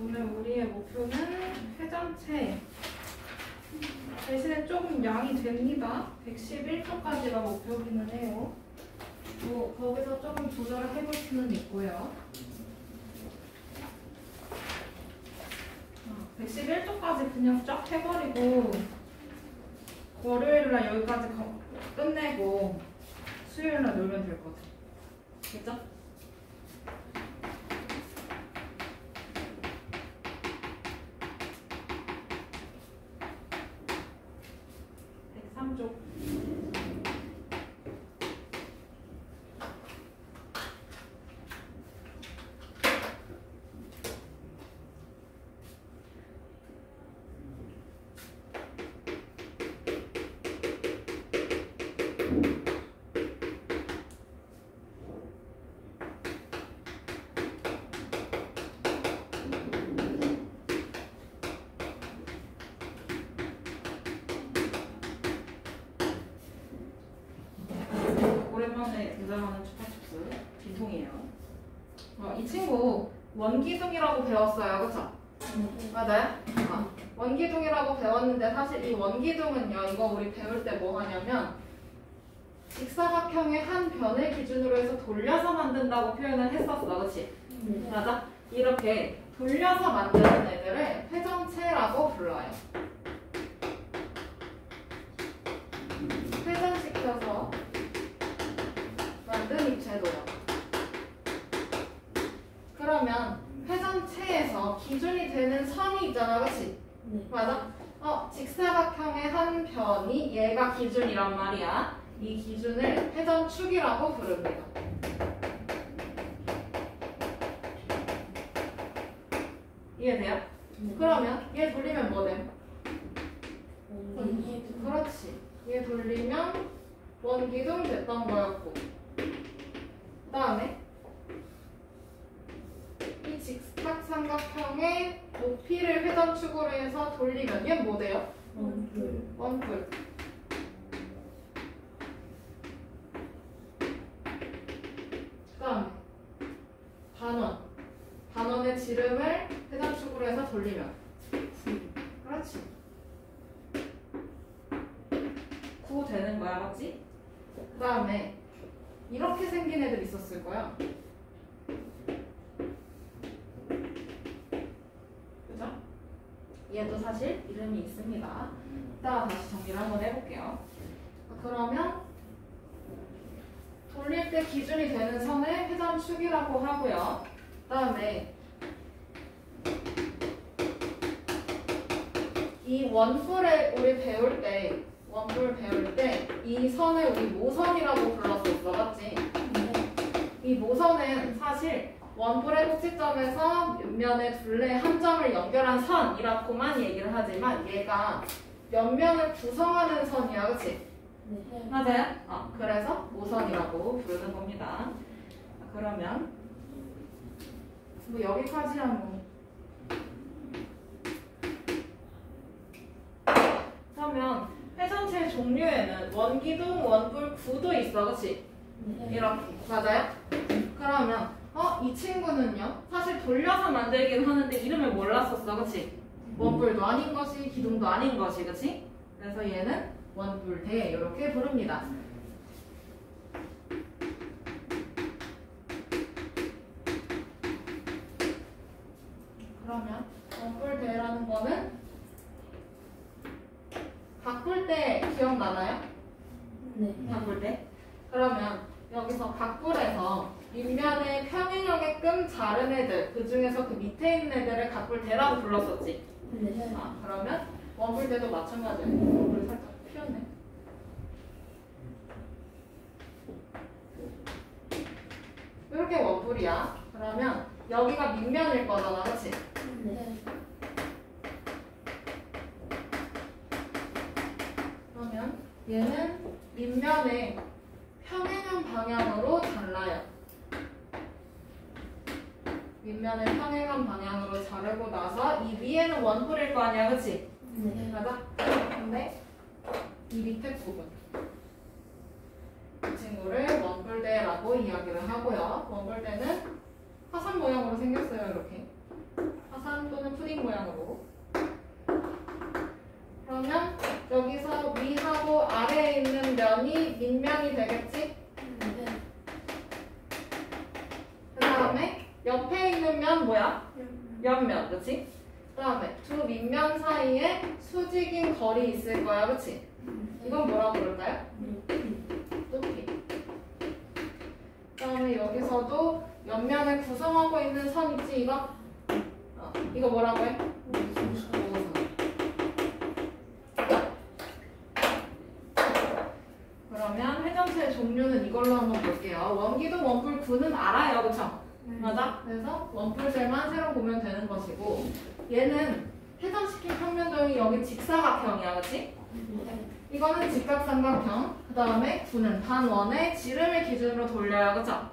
오늘 우리의 목표는 회전체. 대신에 조금 양이 됩니다. 111초까지가 목표기는 해요. 뭐 거기서 조금 조절을 해볼 수는 있고요. 111초까지 그냥 쫙 해버리고 월요일날 여기까지 끝내고 수요일날 놀면 될 것 같아요. 됐죠? 오랜만에 등장하는 추파춥스 빈통이에요. 이 친구 원기둥이라고 배웠어요, 그쵸? 맞아요? 원기둥이라고 배웠는데 사실 이 원기둥은요, 이거 우리 배울 때 뭐 하냐면 직사각형의 한 변을 기준으로 해서 돌려서 만든다고 표현을 했었어, 그치? 맞아? 이렇게 돌려서 만드는 애들을 회전체라고 불러요. 회전시켜서 만든 입체도요. 그러면 회전체에서 기준이 되는 선이 있잖아, 그치? 맞아? 직사각형의 한 변이 얘가 기준이란 말이야. 이 기준을 회전축이라고 부릅니다. 이해돼요? 그러면 얘 돌리면 뭐 돼? 그렇지. 얘 돌리면 원기둥 됐던 거였고, 그 다음에 이 직사각삼각형의 높이를 회전축으로 해서 돌리면 얘는 뭐 돼요? 원뿔. 그 다음에 반원의 지름을 회전축으로 해서 돌리면 그렇지. 9 되는 거야, 맞지? 그 다음에 이렇게 생긴 애들 있었을 거야. 그죠? 얘도 사실 이름이 있습니다. 이따가 다시 정리를 한번 해볼게요. 그러면 돌릴 때 기준이 되는 선을 회전축이라고 하고요. 그 다음에 이 원뿔을 우리 배울 때 이 선을 우리 모선이라고 불렀었어, 맞지? 이 모선은 사실 원뿔의 꼭지점에서 옆면의 둘레 한 점을 연결한 선이라고만 얘기를 하지만 얘가 옆면을 구성하는 선이야, 그치? 맞아요? 그래서 모선이라고 부르는 겁니다. 그러면 뭐 여기까지야 뭐. 그러면 회전체 종류에는 원기둥, 원뿔, 구도 있어, 그치? 이렇게. 맞아요? 그러면 이 친구는요, 사실 돌려서 만들긴 하는데 이름을 몰랐었어, 그치? 원뿔도 아닌 것이, 기둥도 아닌 것이, 그치? 그래서 얘는 원뿔대 이렇게 부릅니다. 그러면 원뿔대라는 거는 각뿔대 기억나나요? 네. 각뿔대? 그러면 여기서 각뿔에서 윗면에 평행하게끔 자른 애들, 그 중에서 그 밑에 있는 애들을 각뿔대라고 불렀었지? 네. 그러면 원뿔대도 마찬가지예요. 원뿔 살짝 피었네. 이렇게 원뿔이야. 그러면 여기가 밑면일 거잖아, 그치? 네. 그러면 얘는 밑면에 평행한 방향으로 잘라요. 윗면을 평행한 방향으로 자르고 나서 이 위에는 원뿔일 거 아니야, 그치? 네. 맞아? 근데 이 밑에 부분 이 친구를 원뿔대라고 이야기를 하고요. 원뿔대는 화산 모양으로 생겼어요, 이렇게. 화산 산 또는 푸딩 모양으로. 그러면 여기서 위하고 아래에 있는 면이 밑면이 되겠지? 그 다음에 옆에 있는 면 뭐야? 옆면, 그치? 그 다음에 두 밑면 사이에 수직인 거리 있을 거야, 그치? 이건 뭐라고 부를까요? 높이. 그 다음에 여기서도 옆면을 구성하고 있는 선 있지, 이거? 이거 뭐라고 해? 모선. 그러면 회전체의 종류는 이걸로 한번 볼게요. 원기둥, 원뿔, 구는 알아요, 그쵸? 맞아? 그래서 원뿔들만 새로 보면 되는 것이고, 얘는 회전시킨 평면도형이 여기 직사각형이야, 그치? 이거는 직각삼각형. 그 다음에 구는 단원의 지름을 기준으로 돌려야, 그쵸?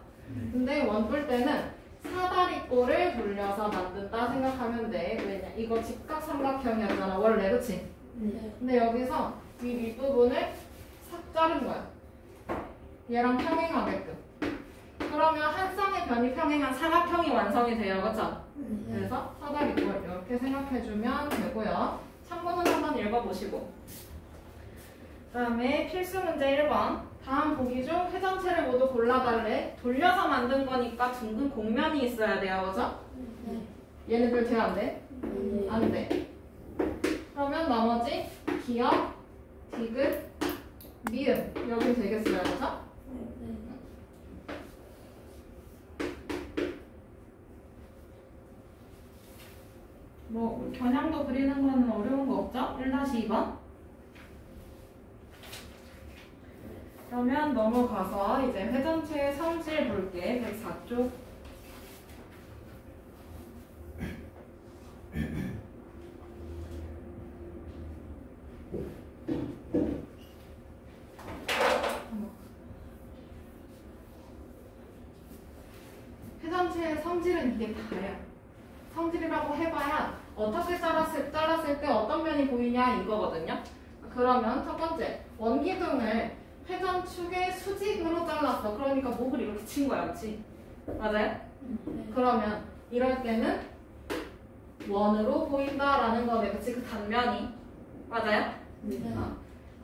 근데 원뿔 때는 사다리꼴을 돌려서 만든다 생각하면 돼. 왜냐? 이거 직각삼각형이었잖아, 원래, 그치? 근데 여기서 이 윗부분을 싹 자른 거야. 얘랑 평행하게끔. 그러면 한 쌍의 변이 평행한 사각형이 완성이 돼요, 그쵸? 그래서 사다리꼴 이렇게 생각해주면 되고요. 참고는 한번 읽어보시고. 그 다음에 필수 문제 1번. 다음 보기 중 회전체를 모두 골라달래. 돌려서 만든 거니까 둥근 곡면이 있어야 돼요, 그죠? 얘네들 돼야 안 돼? 안 돼. 그러면 나머지 기역, 디귿, 미음 여기 되겠어요, 그죠? 뭐 겨냥도 그리는 거는 어려운 거 없죠? 1-2번. 그러면 넘어가서 이제 회전체의 성질 볼게. 104쪽. 회전체의 성질은 이게 다야. 성질이라고 해봐야 어떻게 잘랐을 때 어떤 면이 보이냐 이거거든요. 그러면 첫 번째, 원기둥을 회전축의 수직으로 잘랐어. 그러니까 목을 이렇게 친 거야, 그치? 맞아요? 그러면 이럴 때는 원으로 보인다라는 거네, 그치? 그 단면이. 맞아요?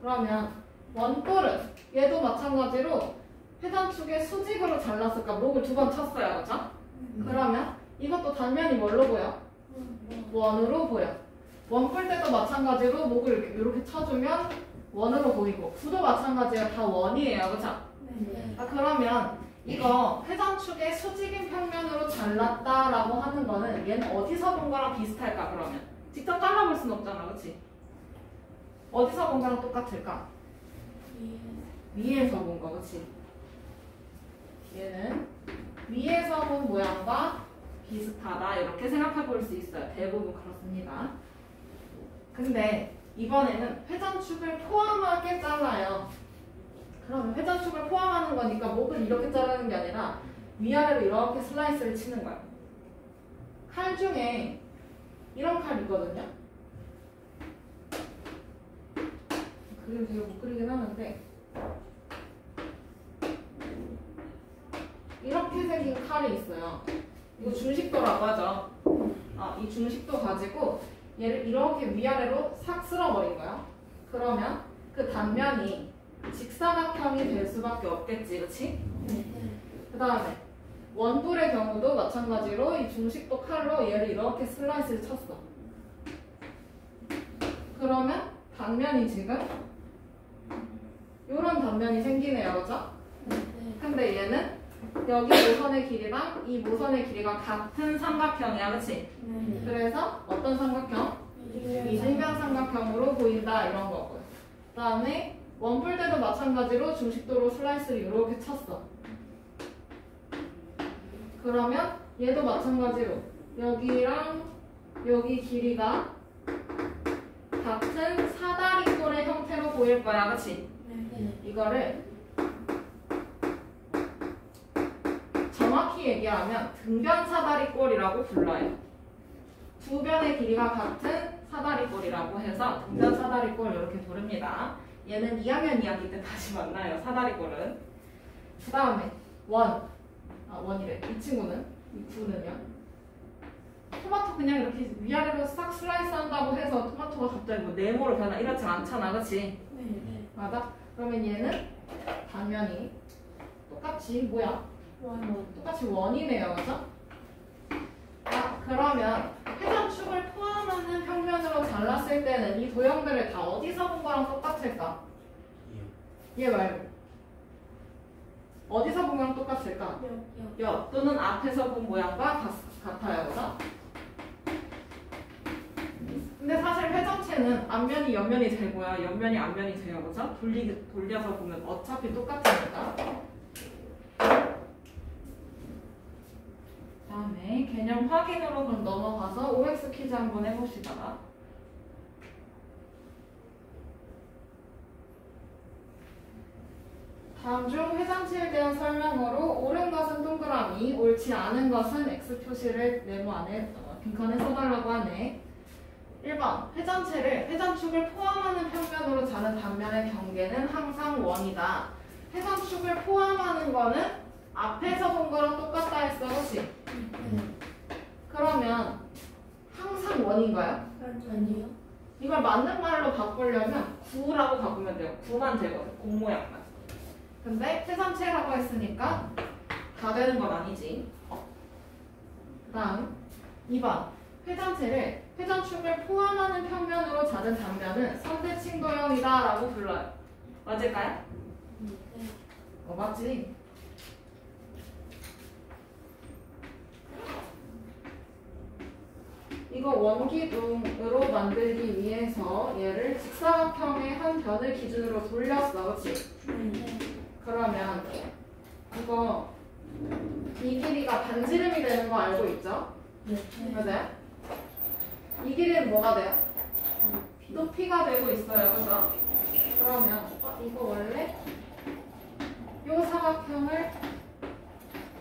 그러면 원뿔은 얘도 마찬가지로 회전축의 수직으로 잘랐을까? 목을 두 번 쳤어요, 그쵸? 그러면 이것도 단면이 뭘로 보여? 원으로 보여. 원뿔 때도 마찬가지로 목을 이렇게 쳐주면 원으로 보이고, 구도 마찬가지야. 다 원이에요, 그쵸? 그러면 이거 회전축의 수직인 평면으로 잘랐다라고 하는 거는 얘는 어디서 본 거랑 비슷할까, 그러면? 직접 잘라볼 순 없잖아, 그치? 어디서 본 거랑 똑같을까? 위에서 본 거, 그치? 얘는 위에서 본 모양과 비슷하다 이렇게 생각해 볼 수 있어요. 대부분 그렇습니다. 근데 이번에는 회전축을 포함하게 잘라요. 그러면 회전축을 포함하는 거니까 목을 이렇게 자르는 게 아니라 위아래로 이렇게 슬라이스를 치는 거야. 칼 중에 이런 칼 있거든요. 그림 되게 못 그리긴 하는데 이렇게 생긴 칼이 있어요. 이거 중식도라고 하죠. 이 중식도 가지고 얘를 이렇게 위아래로 싹 쓸어버린 거야. 그러면 그 단면이 직사각형이 될 수밖에 없겠지, 그치? 그 다음에 원뿔의 경우도 마찬가지로 이 중식도 칼로 얘를 이렇게 슬라이스를 쳤어. 그러면 단면이 지금 이런 단면이 생기네요, 그죠? 근데 얘는 여기 모선의 길이랑 이 모선의 길이가 같은 삼각형이야, 그치? 그래서 어떤 삼각형? 이등변 삼각형으로 보인다, 이런 거고요. 그 다음에 원뿔 때도 마찬가지로 중식도로 슬라이스를 이렇게 쳤어. 그러면 얘도 마찬가지로 여기랑 여기 길이가 같은 사다리꼴의 형태로 보일 거야, 그치? 이거를 정확히 얘기하면 등변 사다리꼴이라고 불러요. 두 변의 길이가 같은 사다리꼴이라고 해서 등변 사다리꼴 이렇게 부릅니다. 얘는 2학년 이야기 때 다시 만나요, 사다리꼴은. 그 다음에 원이래. 이 친구는, 이 구는요. 토마토 그냥 이렇게 위아래로 싹 슬라이스 한다고 해서 토마토가 갑자기 뭐 네모로 변하 이렇지 않잖아, 그치? 네. 맞아? 그러면 얘는 당연히 똑같이 뭐야? 똑같이 원이네요, 그죠? 아, 그러면 회전축을 포함하는 평면으로 잘랐을 때는 이 도형들을 다 어디서 본 거랑 똑같을까? 얘 말고 어디서 본 거랑 똑같을까? 옆 또는 앞에서 본 모양과 같아요, 그죠? 근데 사실 회전체는 앞면이 옆면이 되고요, 옆면이 앞면이 돼요, 그죠? 돌려서 보면 어차피 똑같으니까. 다음에 개념 확인으로 그럼 넘어가서 OX 퀴즈 한번 해봅시다. 다음 중 회전체에 대한 설명으로 옳은 것은 동그라미, 옳지 않은 것은 X 표시를 네모 안에 빈칸에 써달라고 하네. 1번 회전축을 포함하는 평면으로 자는 단면의 경계는 항상 원이다. 회전축을 포함하는 거는 앞에서 본 거랑 똑같다 했어, 그치? 그러면 항상 원인가요? 아니요. 이걸 맞는 말로 바꾸려면 9라고 바꾸면 돼요. 9만 되거든, 공 모양만. 근데 회전체라고 했으니까 다 되는 건 아니지. 그 다음 2번 회전축을 포함하는 평면으로 자른 단면은 선대칭 도형이다 라고 불러요. 맞을까요? 맞지? 이거 원기둥으로 만들기 위해서 얘를 직사각형의 한 변을 기준으로 돌렸어, 그치? 그러면 이거 이 길이가 반지름이 되는 거 알고 있죠? 맞아요? 이 길이는 뭐가 돼요? 높이가 되고 있어요, 그죠? 그러면 이거 원래 요 사각형을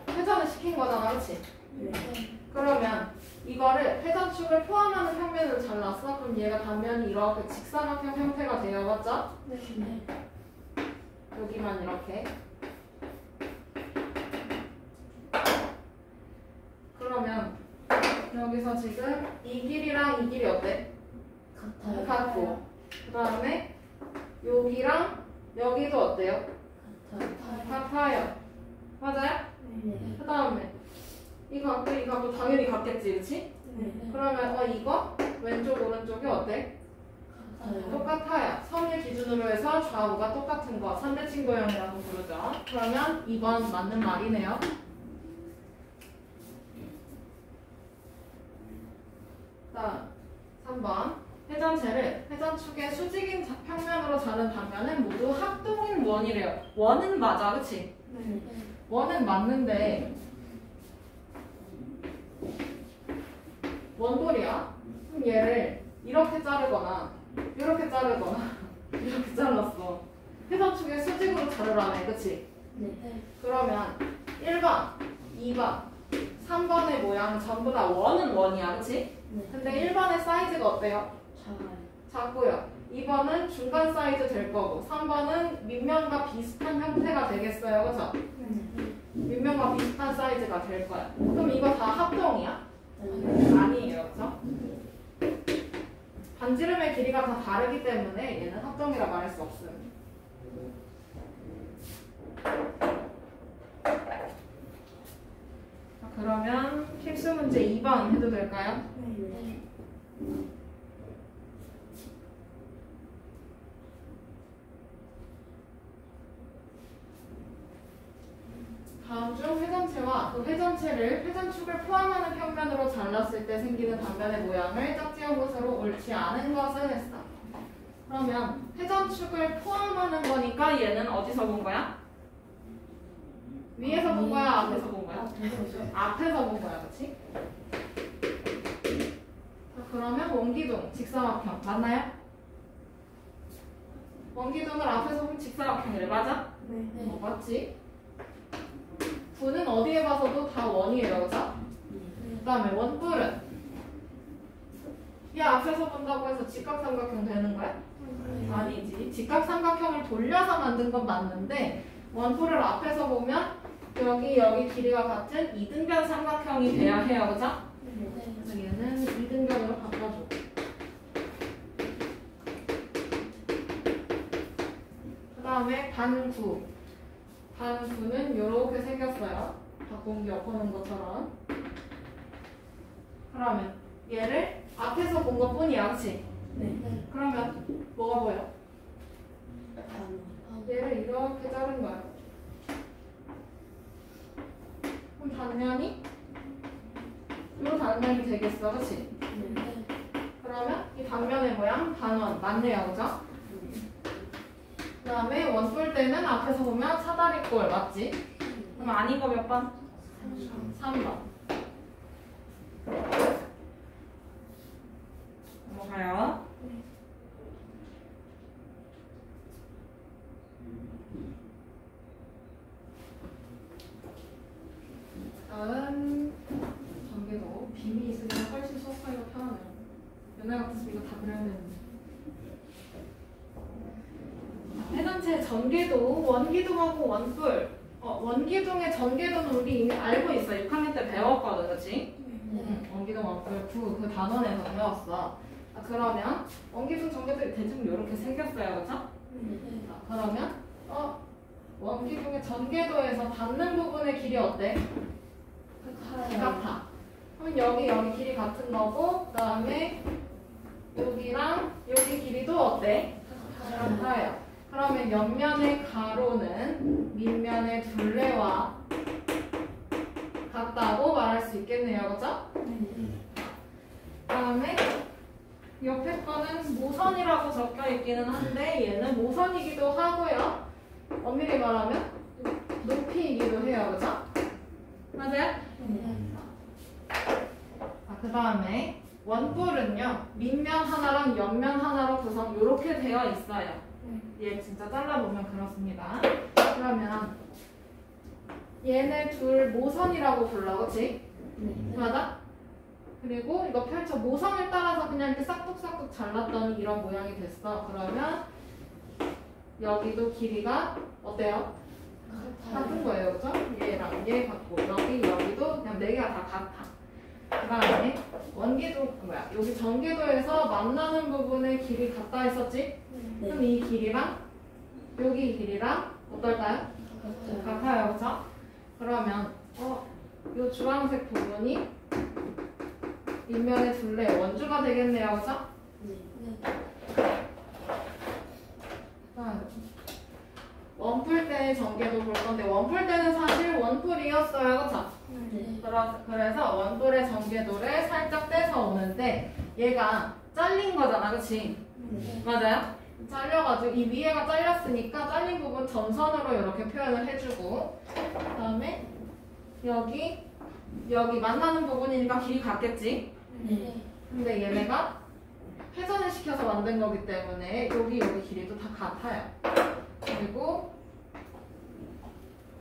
회전을 시킨 거잖아, 그치? 그러면 이거를 회전축을 포함하는 평면으로 잘랐어? 그럼 얘가 단면이 이렇게 직사각형 형태가 돼요, 맞죠? 여기만 이렇게. 그러면 여기서 지금 이 길이랑 이 길이 어때? 같고 그 다음에 여기랑 여기도 어때요? 같아요. 맞아요? 그 다음에 이 각도 당연히 같겠지, 그치? 그러면 이거 왼쪽 오른쪽이 어때? 똑같아요. 선을 기준으로 해서 좌우가 똑같은 거 선대칭 도형이라고 부르죠. 그러면 2번 맞는 말이네요. 자, 3번 회전축의 수직인 평면으로 자른 단면은 모두 합동인 원이래요. 원은 맞아, 그치? 원은 맞는데 원돌이야. 그럼 얘를 이렇게 자르거나 이렇게 자르거나 이렇게 잘랐어. 회전축의 수직으로 자르라네, 그치? 그러면 1번, 2번, 3번의 모양은 전부 다 원은 원이야, 그치? 근데 1번의 사이즈가 어때요? 작고요. 2번은 중간 사이즈 될 거고 3번은 밑면과 비슷한 형태가 되겠어요, 그쵸? 밑면과 비슷한 사이즈가 될 거야. 그럼 이거 다 합동이야? 아니에요, 그쵸? 반지름의 길이가 다 다르기 때문에 얘는 합동이라 말할 수 없음. 그러면 필수 문제 2번 해도 될까요? 다음 중 회전체와 그 회전축을 포함하는 평면으로 잘랐을 때 생기는 단면의 모양을 짝지은 것으로 옳지 않은 것은 했어. 그러면 회전축을 포함하는 거니까 얘는 어디서 본 거야? 위에서 본 거야? 앞에서 본 거야? 앞에서 본 거야, 그치? 자, 그러면 원기둥, 직사각형 맞나요? 원기둥을 앞에서 보면 직사각형이래, 맞아? 맞지? 구는 어디에 봐서도 다 원이에요, 그죠? 그 다음에 원뿔은 얘 앞에서 본다고 해서 직각삼각형 되는 거야? 아니지. 직각삼각형을 돌려서 만든 건 맞는데 원뿔을 앞에서 보면 여기 길이가 같은 이등변 삼각형이 돼야 해요, 그죠? 그래서 얘는 얘는 2등변으로 바꿔줘. 그 다음에 반구. 반구는 이렇게 생겼어요. 바꾼 게 엎어놓은 것처럼. 그러면 얘를 앞에서 본 것 뿐이야, 그치? 네. 그러면 뭐가 보여? 얘를 이렇게 자른 거야. 그럼 단면이? 이 단면이 되겠어, 그치? 그러면 이 단면의 모양 단원 맞네요, 그죠? 그 다음에 원뿔 때는 앞에서 보면 사다리꼴 맞지? 그럼 아닌 거 몇 번? 3번. 넘어가요. 다음 전개도 빔이 있으면 훨씬 수업하기가 편하네요. 옛날 같았으면 이거 다 그려야 되는데. 해전체 전개도 원기둥하고 원뿔. 원기둥의 전개도는 우리 이미 알고 있어. 6학년 때 배웠거든, 그치? 원기둥, 원뿔, 구 그 단원에서 배웠어. 그러면 원기둥 전개도 대충 이렇게 생겼어요, 그쵸? 그러면 원기둥의 전개도에서 닿는 부분의 길이 어때? 같아. 그럼 여기 길이 같은 거고, 그 다음에 여기랑 여기 길이도 어때? 같아요. 그러면 옆면의 가로는 밑면의 둘레와 같다고 말할 수 있겠네요, 그죠? 그 다음에 옆에 거는 모선이라고 적혀 있기는 한데 얘는 모선이기도 하고요. 엄밀히 말하면 높이이기도 해요, 그죠? 맞아요? 그 다음에 원뿔은요 밑면 하나랑 옆면 하나로 구성 이렇게 되어 있어요. 얘 진짜 잘라보면 그렇습니다. 그러면 얘네 둘 모선이라고 불러, 그치? 맞아? 그리고 이거 펼쳐 모선을 따라서 그냥 이렇게 싹둑싹둑 잘랐더니 이런 모양이 됐어. 그러면 여기도 길이가 어때요? 같은 거예요, 그죠? 얘랑 얘 같고 여기도 그냥 4개가 다 같아. 그 다음에 여기 전개도에서 만나는 부분의 길이 같다 했었지? 그럼 이 길이랑 여기 길이랑 어떨까요? 같아요, 그쵸? 그러면 이 주황색 부분이 밑면의 둘레 원주가 되겠네요, 그쵸? 원뿔 때의 전개도 볼 건데 원뿔 때는 사실 원뿔이었어요, 그쵸? 그래서 원뿔의 전개도를 살짝 떼서 오는데 얘가 잘린 거잖아, 그치? 맞아요? 잘려가지고 이 위에가 잘렸으니까 잘린 부분 점선으로 이렇게 표현을 해주고 그 다음에 여기 만나는 부분이니까 길이 같겠지? 근데 얘네가 회전을 시켜서 만든 거기 때문에 여기 길이도 다 같아요. 그리고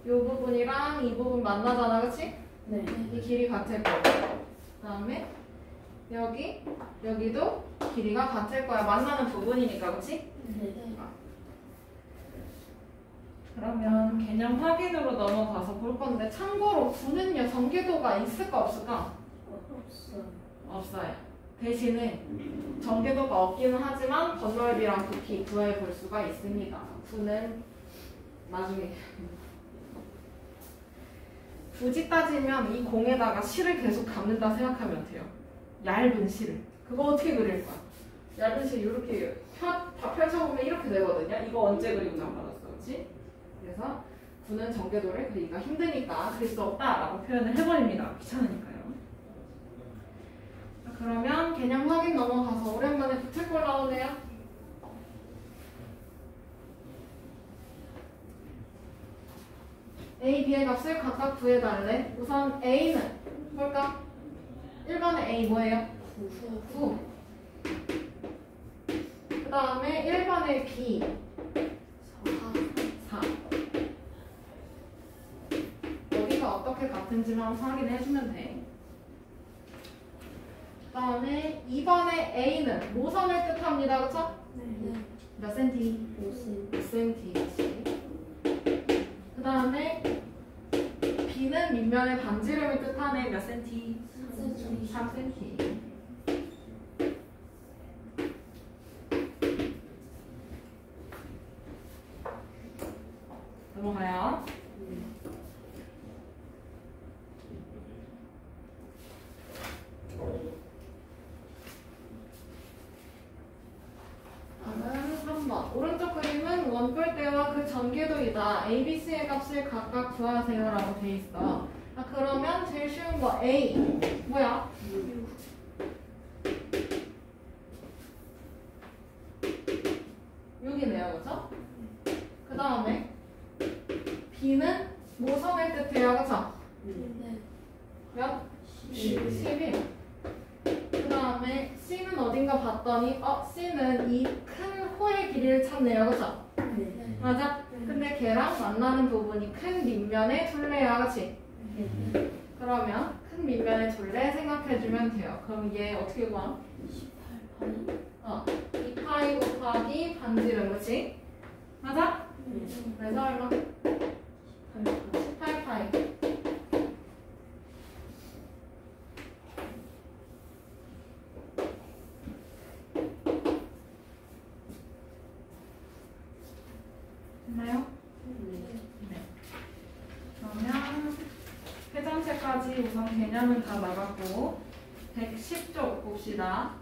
이 부분이랑 이 부분 만나잖아, 그치? 이 길이 같을 거고 그 다음에 여기도 길이가 같을 거야. 만나는 부분이니까, 그치? 그러면 개념 확인으로 넘어가서 볼 건데 참고로 구는요 전개도가 있을까 없을까? 없어요. 대신에 전개도가 없기는 하지만 건널비랑 부피 구해볼 수가 있습니다. 구는 나중에 굳이 따지면 이 공에다가 실을 계속 감는다 생각하면 돼요. 얇은 실을. 그거 어떻게 그릴 거야? 얇은 실 이렇게 다 펼쳐보면 이렇게 되거든요. 이거 언제 그리고 나받았어, 그렇지? 그래서 구는 전개도를 그리기가 힘드니까 그릴 수 없다라고 표현을 해버립니다. 귀찮으니까요. 자, 그러면 개념 확인 넘어가서 오랜만에 붙을 걸 나오네요. A, B의 값을 각각 구해달래. 우선 A는 볼까? 1번의 A 뭐예요? 9. 그 다음에 1번의 B 4. 여기가 어떻게 같은지만 확인해주면 돼. 그 다음에 2번의 A는 모선을 뜻합니다. 그쵸? 몇 센티? 5cm. 그 다음에 B는 밑면의 반지름을 뜻하네. 몇 센티? 3cm. 자, A, B, C의 값을 각각 구하세요라고 돼 있어. 아, 그러면 제일 쉬운 거 A 뭐야? 6이네요, 그죠? 그 다음에 B는 모성의 뜻이에요, 그죠? 몇? 11. 그 다음에 C는 어딘가 봤더니 C는 이 큰 호의 길이를 찾네요, 그죠? 맞아? 근데 걔랑 만나는 부분이 큰 밑면의 둘레야, 그치? 그러면 큰 밑면의 둘레 생각해주면 돼요. 그럼 얘 어떻게 구함? 2파이 곱하기 반지름, 그치? 맞아? 그래서 얼마? 18파이. 됐나요? 네. 그러면 회전체까지 우선 개념은 다 나갔고 110쪽 봅시다.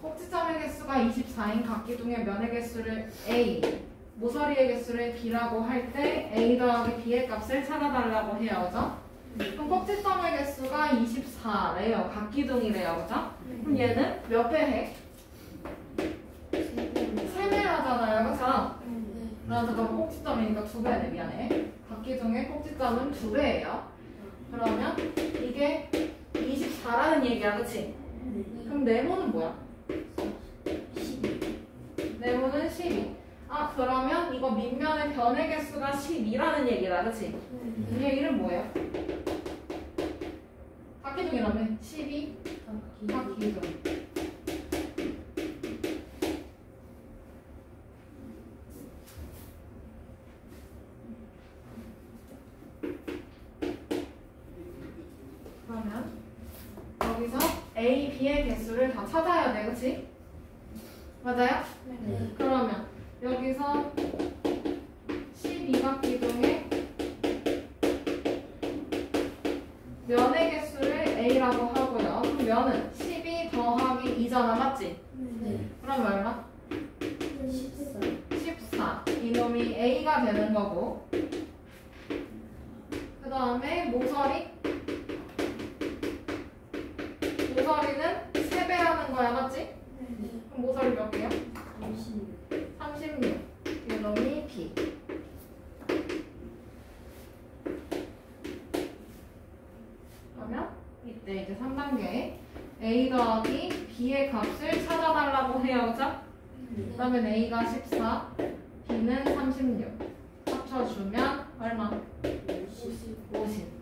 꼭지점의 개수가 24인 각기둥의 면의 개수를 A, 모서리의 개수를 B라고 할 때 A 더하기 B의 값을 찾아달라고 해요, 그죠? 그럼 꼭지점의 개수가 24래요. 각기둥이래요, 그죠? 그럼 얘는 몇 배 해? 3배 하잖아요, 그죠? 잠깐만, 꼭지점이니까 2배네, 미안해. 각기둥의 꼭지점은 2배예요. 그러면 이게 24라는 얘기야, 그치? 그럼 네모는 뭐야? 네모는 12. 아, 그러면 이거 밑면의 변의 개수가 12라는 얘기다, 그치? 얘 이름 뭐예요? 각기둥이라며? 12? 각기둥. 그러면 여기서 A, B의 개수를 다 찾아야 돼, 그치? 맞아요? 네. 그러면 여기서 12각기둥의 면의 개수를 A라고 하고요. 그럼 면은 12 더하기 2잖아, 맞지? 그럼 얼마? 14. 이놈이 A가 되는 거고, 그 다음에 모서리는 3배 하는 거야, 맞지? 그럼 모서리 몇 개요? 36. 이놈이 B. 그러면 이때 이제 3단계 A 더하기 B의 값을 찾아달라고 해요, 그죠? 그러면 A가 14, B는 36. 합쳐주면 얼마? 50.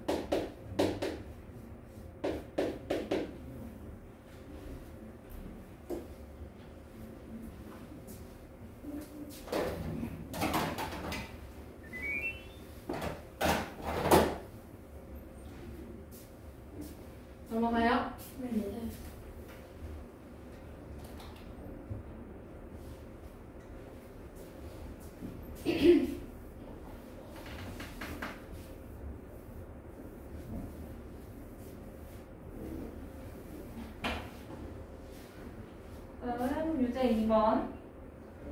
넘어가요? 다음 유제 2번.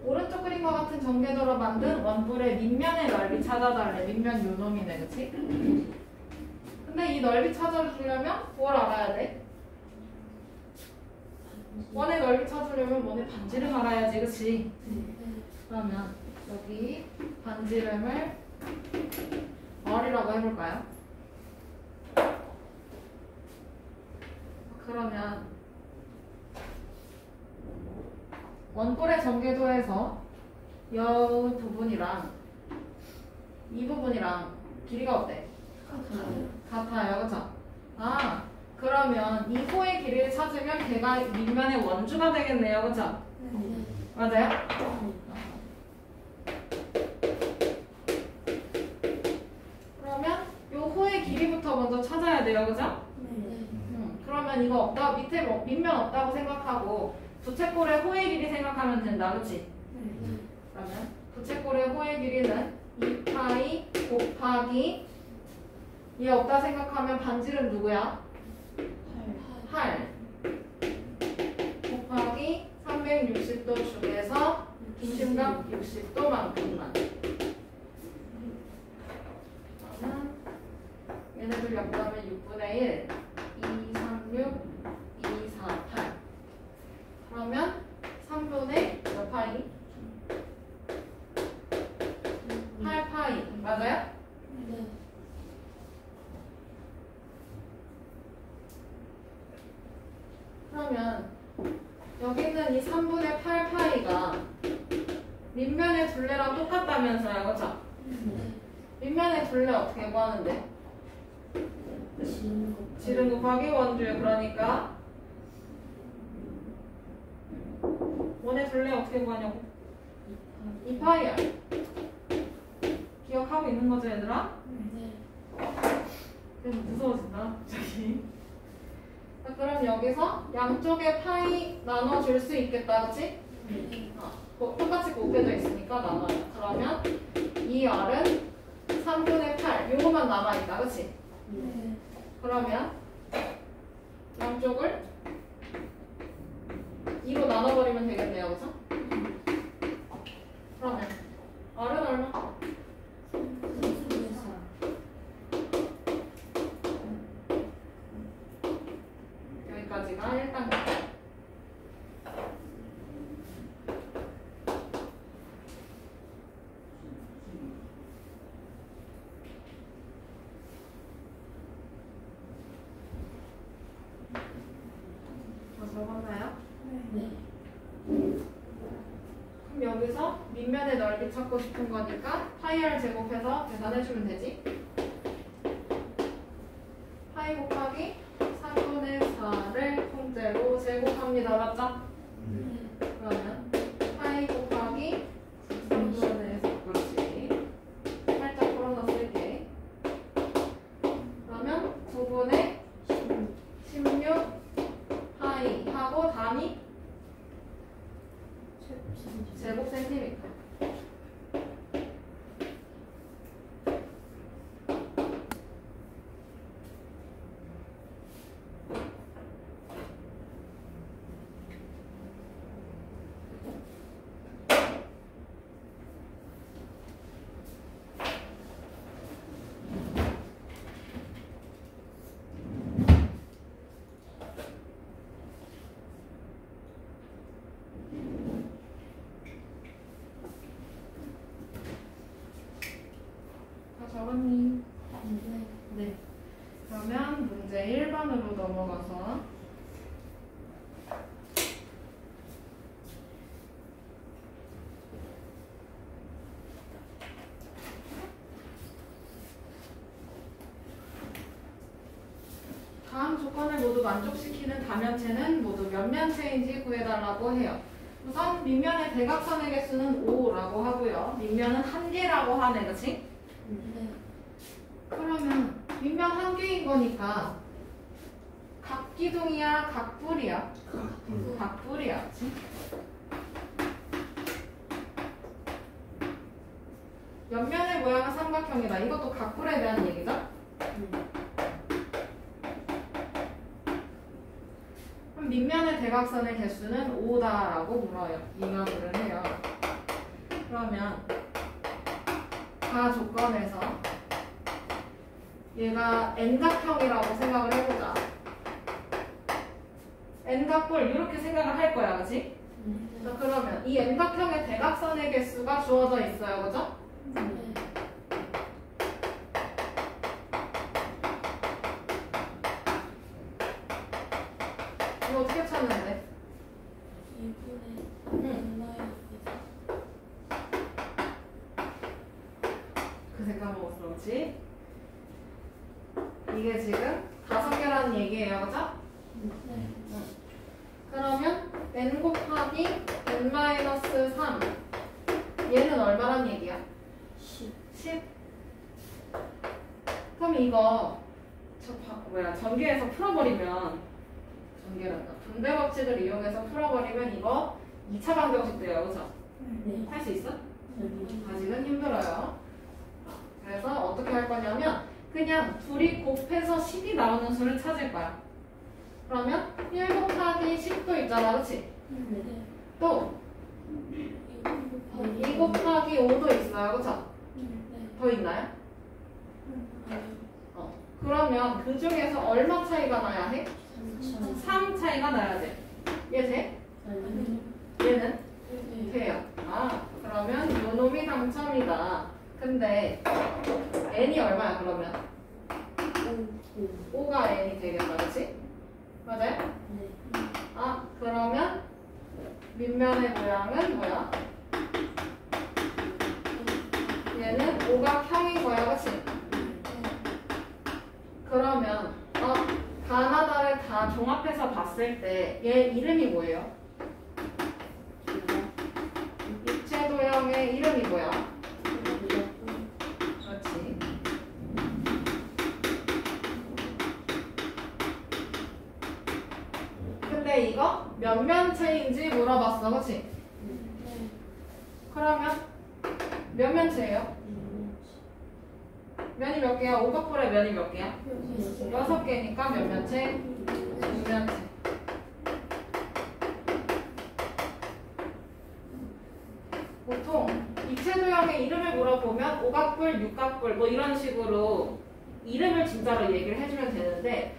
오른쪽 그림과 같은 전개도로 만든 원뿔의 밑면의 넓이 찾아달래. 밑면 요놈이네, 그치? 근데 이 넓이 찾아주려면 뭘 알아야 돼? 원의 넓이 찾으려면 원의 반지름 알아야지, 그치? 그러면 여기 반지름을 R이라고 해볼까요? 그러면 원뿔의 전개도에서 이 부분이랑 이 부분이랑 길이가 어때? 같아요. 그쵸? 아, 그러면 이 호의 길이를 찾으면 걔가 밑면의 원주가 되겠네요. 그쵸? 맞아요? 그러면 이 호의 길이부터 먼저 찾아야 돼요. 그죠? 그러면 이거 없다, 밑에 뭐 밑면 없다고 생각하고 부채꼴의 호의 길이 생각하면 된다. 그치? 그러면 부채꼴의 호의 길이는 2파이 곱하기 얘 없다 생각하면 반지름 누구야? 8 곱하기 360도 중에서 중심각 60도만큼만. 그러면 얘네들 엮으면 6분의 1 236 248 그러면 3분의 몇 파이? 8파이 맞아요? 그러면 여기 있는 이 3분의 8파이가 밑면의 둘레랑 똑같다면서요, 그쵸? 밑면의 둘레 어떻게 구하는데? 지름 곱하기 원주에 그러니까 원의 둘레 어떻게 구하냐고? 2파이야. 기억하고 있는 거죠, 얘들아? 무서워진다, 갑자기. 자, 그럼 여기서 양쪽에 파이 나눠줄 수 있겠다, 그치? 똑같이 곱해져 있으니까 나눠요. 그러면 이 R은 3분의 8, 요거만 남아있다, 그치? 그러면 양쪽을 2로 나눠버리면 되겠네요, 그쵸? 그러면 R은 얼마? 여기까지가 1단계. 적었나요? 그럼 여기서 밑면의 넓이 찾고 싶은 거니까 파이를 제곱해서 계산해주면 되지. 파이 곱하기 3분의 4를 통째로 제곱합니다. 맞죠? 그러면 파이 곱하기 3분의 4 그렇지. 살짝 풀어서 쓸게. 그러면 9분의 16 파이 하고 단위 제곱 센티미터. 적었니? 네. 그러면 문제 1번으로 넘어가서 다음 조건을 모두 만족시키는 다면체는 모두 몇 면체인지 구해달라고 해요. 우선 밑면의 대각선의 개수는 5라고 하고요. 밑면은 1개라고 하네, 그치? 그러면 밑면 1개인 거니까 각기둥이야, 각뿔이야? 각뿔이야, 그치? 옆면의 모양은 삼각형이다. 이것도 각뿔에 대한 얘기죠? 그럼 밑면의 대각선의 개수는 5다라고 물어요. 이명을 해요. 그러면 가 조건에서 얘가 N각형이라고 생각을 해보자. N각뿔 이렇게 생각을 할 거야, 그치? 자, 그러면 이 N각형의 대각선의 개수가 주어져 있어요, 그죠? 그 색깔 먹었어, 그렇지? 이게 지금 5개라는 얘기예요, 그죠? 그러면 n 곱하기 n-3 얘는 얼마란 얘기야? 10. 그럼 이거 전기에서 풀어버리면 전기란다. 분배 법칙을 이용해서 풀어버리면 이거 2차 방정식 돼요, 그죠? 할 수 있어? 아직은 힘들어요. 그래서 어떻게 할 거냐면 그냥 둘이 곱해서 10이 나오는 수를 찾을 거야. 그러면 1 곱하기 10도 있잖아, 그치? 또 2 곱하기 5도 있어요, 그쵸? 더 있나요? 그러면 그 중에서 얼마 차이가 나야 해? 3 차이가 나야 돼. 얘 돼? 얘는? 돼요. 그러면 요 놈이 당첨이다. 근데 n이 얼마야 그러면? 5가 n이 되겠다, 그치? 맞아요? 그러면 밑면의 모양은 뭐야? 얘는 오각형인 거야, 그치? 그러면 가나다를 다 종합해서 봤을 때 얘 이름이 뭐예요? 입체도형의 이름이 뭐야? 그렇지. 근데 이거 몇 면체인지 물어봤어, 그치? 그러면 몇 면체예요? 면이 몇 개야? 오각뿔의 면이 몇 개야? 6개니까 몇 면체? 6면체. 보통 입체도형의 이름을 물어보면 오각뿔, 육각뿔 뭐 이런 식으로 이름을 진짜로 얘기를 해주면 되는데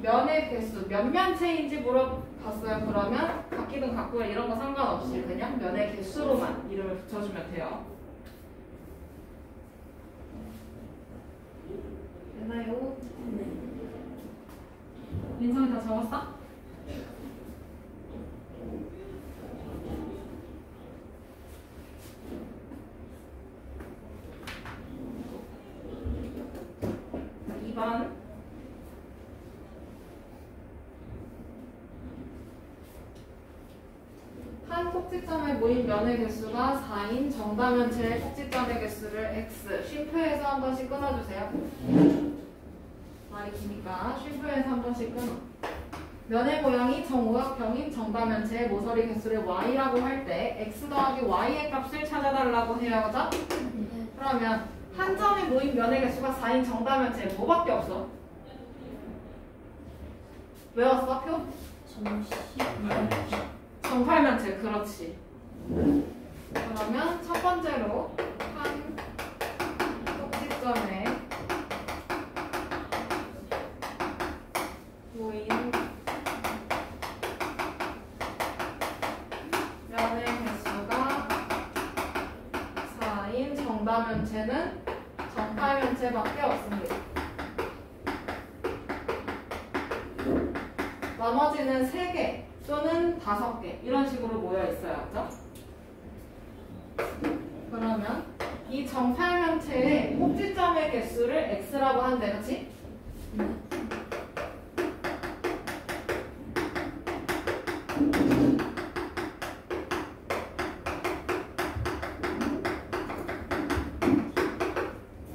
면의 개수, 몇 면체인지 물어봤어요. 그러면 각기든 각구든 이런 거 상관없이 그냥 면의 개수로만 이름을 붙여주면 돼요. 됐나요? 민성이 다 적었어? 자, 2번. 한 꼭지점에 모인 면의 개수가 4인 정다면체의 꼭지점의 개수를 x 쉼표에서 한 번씩 끊어주세요. 말이 기니까 쉼표에서 한 번씩 끊어. 면의 모양이 정오각형인 정다면체의 모서리 개수를 y라고 할 때 x 더하기 y의 값을 찾아달라고 해요, 그죠? 그러면 한 점에 모인 면의 개수가 4인 정다면체 뭐밖에 없어? 외웠어, 표? 정팔면체, 그렇지. 그러면 첫 번째로 한 꼭지점에 모인 면의 개수가 4인 정다면체는 정팔면체밖에 없습니다. 나머지는 3개 또는 5개 이런 식으로 모여 있어요, 그죠? 그러면 이 정팔면체의 꼭지점의 개수를 x라고 하는데, 그렇지?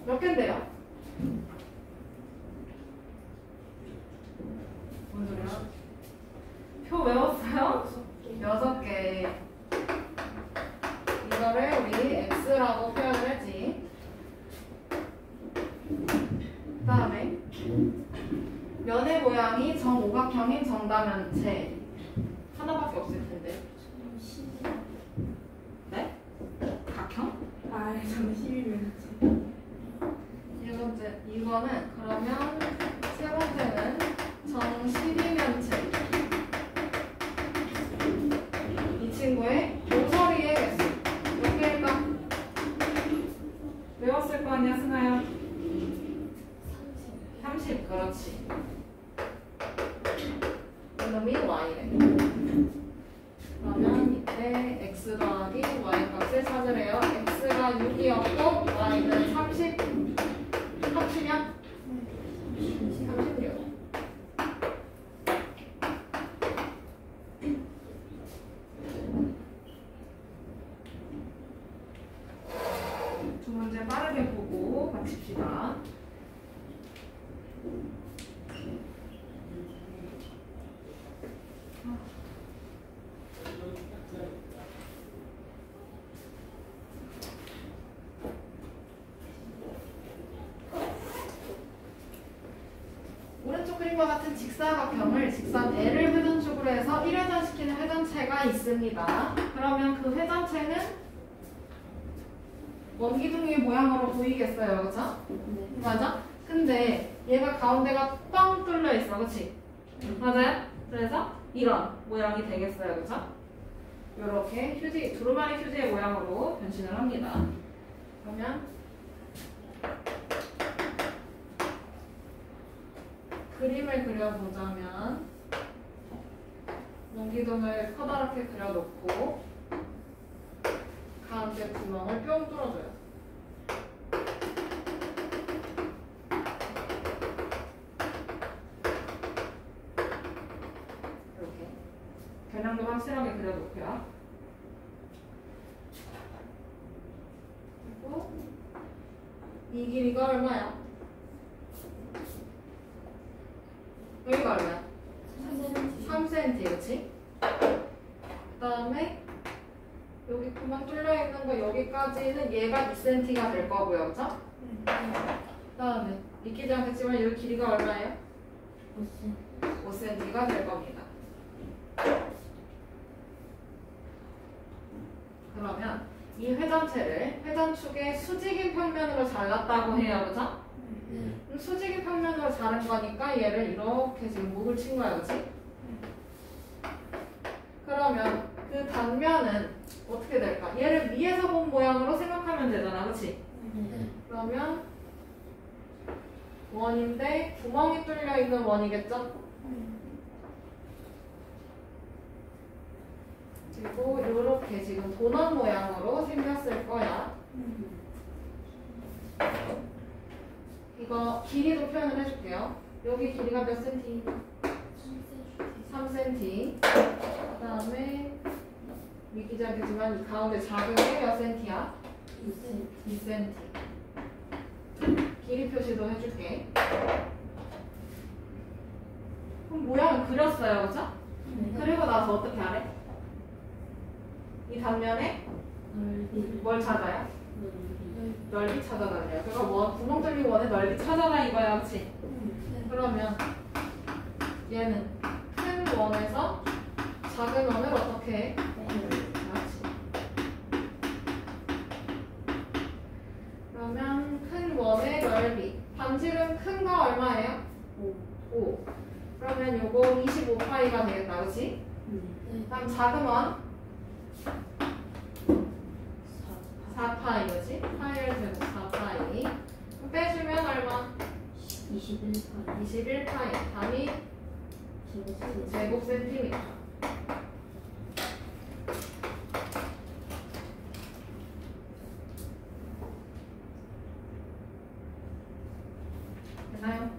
몇 개인데요? 뭔 소리야? 표 외웠어요? 6개. 이거를 우리 x라고 표현을 했지. 그 다음에 면의 모양이 정오각형인 정다면체 하나밖에 없을 텐데. 네? 각형? 정심이면체. 이거는 그러면 세 번째는 정12면체. 이 친구의 모서리의 개수 몇 개일까? 외웠을 거 아니야, 승아야? 30, 그렇지. 이놈이 y래. 그러면 x 더하기 y 값을 찾으래요. x가 6이었고 y는 30이야? 36. 두 문제 빠르게 보고 마칩시다. 오른쪽 그림과 같은 직사각형을 직선 L을 회전축으로 해서 1회전시키는 회전체가 있습니다. 그러면 그 회전체는 원기둥의 모양으로 보이겠어요, 그쵸? 맞아? 근데 얘가 가운데가 뻥 뚫려 있어, 그치? 맞아요? 그래서 이런 모양이 되겠어요, 그쵸? 이렇게 휴지, 두루마리 휴지의 모양으로 변신을 합니다. 그러면 그림을 그려보자면 원기둥을 커다랗게 그려놓고 가운데 구멍을 뿅 뚫어줘요. 이렇게 겨냥도 확실하게 그려놓고요. 그리고 이 길이가 얼마야? 여기가 얼마야? 3cm, 그치? 그 다음에 여기 구멍 뚫려 있는 거 여기까지는 얘가 2cm가 될 거고요, 그쵸? 그 다음에 믿기지 않겠지만 여기 길이가 얼마예요? 5cm가 될 겁니다. 그러면 이 회전체를 회전축의 수직인 평면으로 잘랐다고 해요, 그쵸? 그럼 수직인 평면으로 자른 거니까 얘를 이렇게 지금 목을 친 거야, 그치? 그러면 그 단면은 어떻게 될까? 얘를 위에서 본 모양으로 생각하면 되잖아, 그치? 그러면 원인데 구멍이 뚫려 있는 원이겠죠? 그리고 이렇게 지금 도넛 모양으로 생겼을 거야. 이거 길이도 표현을 해줄게요. 여기 길이가 몇 cm? 3cm. 그 다음에 믿기지 않겠지만 이 가운데 작은 게 몇 cm야? 2cm. 길이 표시도 해줄게. 그럼 모양을 그렸어요, 그죠? 그리고 나서 어떻게 하래? 이 단면에 뭘 찾아요? 넓이 찾아달래요. 그러니까 원, 구멍 뚫린 원의 넓이 찾아라 이거야, 그치? 그러면 얘는 큰 원에서 작은 원을 어떻게 해? 그렇지. 그러면 큰 원의 넓이. 반지름 큰 거 얼마예요? 5. 그러면 요거 25파이가 되겠다, 그치? 다음 작은 원 4파이, 그치? 파이를 제곱 4파이. 빼주면 얼마? 21파이. 답이 제곱 센티미터. 되나요?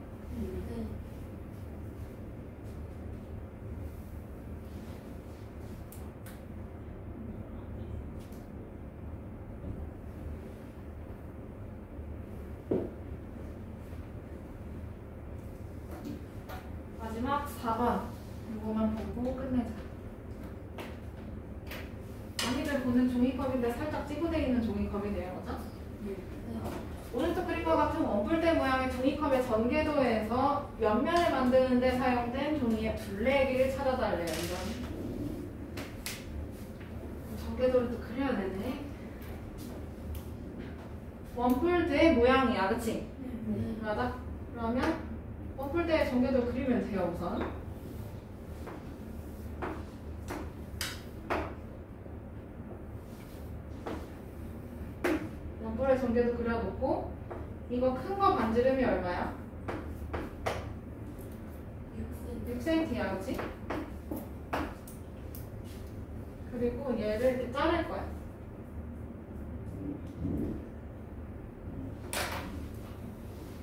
마지막 4번 이거만 보고 끝내자. 많이들 보는 종이컵인데 살짝 찌부되어 있는 종이컵이네요, 그죠? 오른쪽 그림과 같은 원뿔대 모양의 종이컵의 전개도에서 옆면을 만드는 데 사용된 종이의 둘레기를 찾아달래요. 이런 전개도를 또 그려야 되네. 원뿔대 모양이야, 그치? 맞아? 그러면 원뿔대의 전개도 그리면 돼요, 우선. 원뿔의 전개도 그려놓고 이거 큰 거 반지름이 얼마야? 6cm야, 그치? 그 그리고 얘를 이렇게 자를 거야.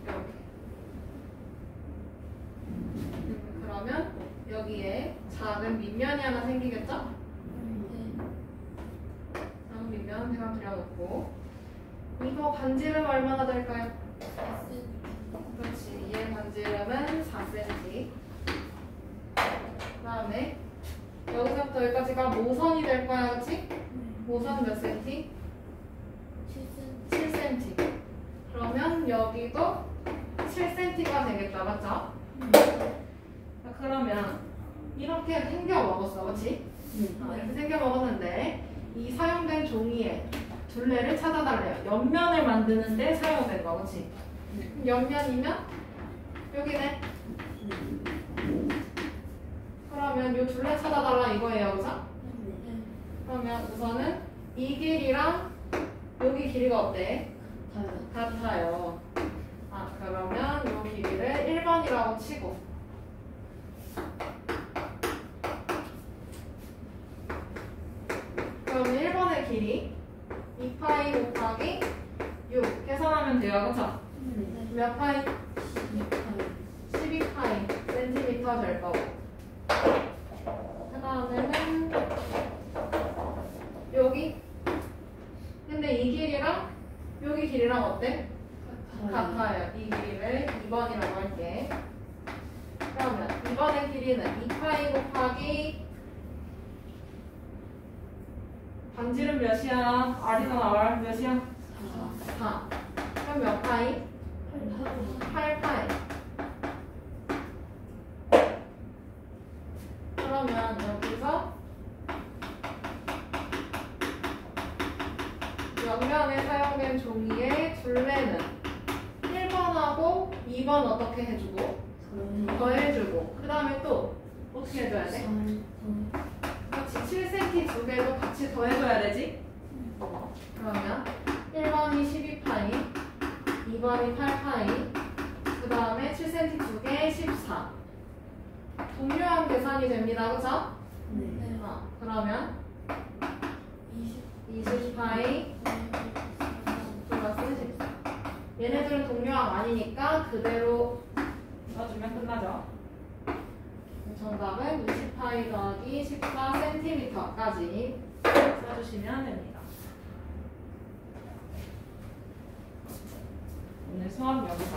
이렇게. 그러면 여기에 작은 밑면이 하나 생기겠죠? 작은 밑면 제가 그려놓고 이거 반지름 얼마나 될까요? 그렇지. 얘 반지름은 4cm. 그 다음에 여기서부터 여기까지가 모선이 될 거야, 그렇지? 모선 몇 cm? 7cm. 그러면 여기도 7cm가 되겠다, 맞죠? 자, 그러면 이렇게 생겨 먹었어, 그렇지? 이렇게 생겨 먹었는데 이 사용된 종이에 둘레를 찾아달래요. 옆면을 만드는데 사용된 거, 그렇지? 옆면이면 여기네. 그러면 이 둘레 찾아달라 이거예요, 그죠? 그러면 우선은 이 길이랑 여기 길이가 어때? 같아요. 아, 그러면 이 길이를 1번이라고 치고 그럼 1번의 길이 2파이 곱하기 6 계산하면 돼요, 그쵸? 몇 파이? 12파이 센티미터 될 거고 그 다음에는 여기 근데 이 길이랑 여기 길이랑 어때? 같아요. 이 길이를 2번이라고 할게. 그러면 2번의 길이는 2파이 곱하기 반지름 몇이야? R이나 R 몇이야? 4. 그럼 몇 파이? 8파이. 그러면 여기서 옆면에 사용된 종이의 둘레는 1번하고 2번 어떻게 해주고 더해주고 그 다음에 또 어떻게 해줘야 돼? 그렇지. 7cm 두 개도 같이 더해줘야 되지? 그러면 1번이 12파이 2번이 8파이 그 다음에 7cm 두 개 14 동료한 계산이 됩니다. 그죠? 그러면 20파이 플러스 14 얘네들은 동료항 아니니까 그대로 써주면 끝나죠. 정답은 60파이 더하기 14cm까지 써주시면 됩니다. 오늘 수업 여기서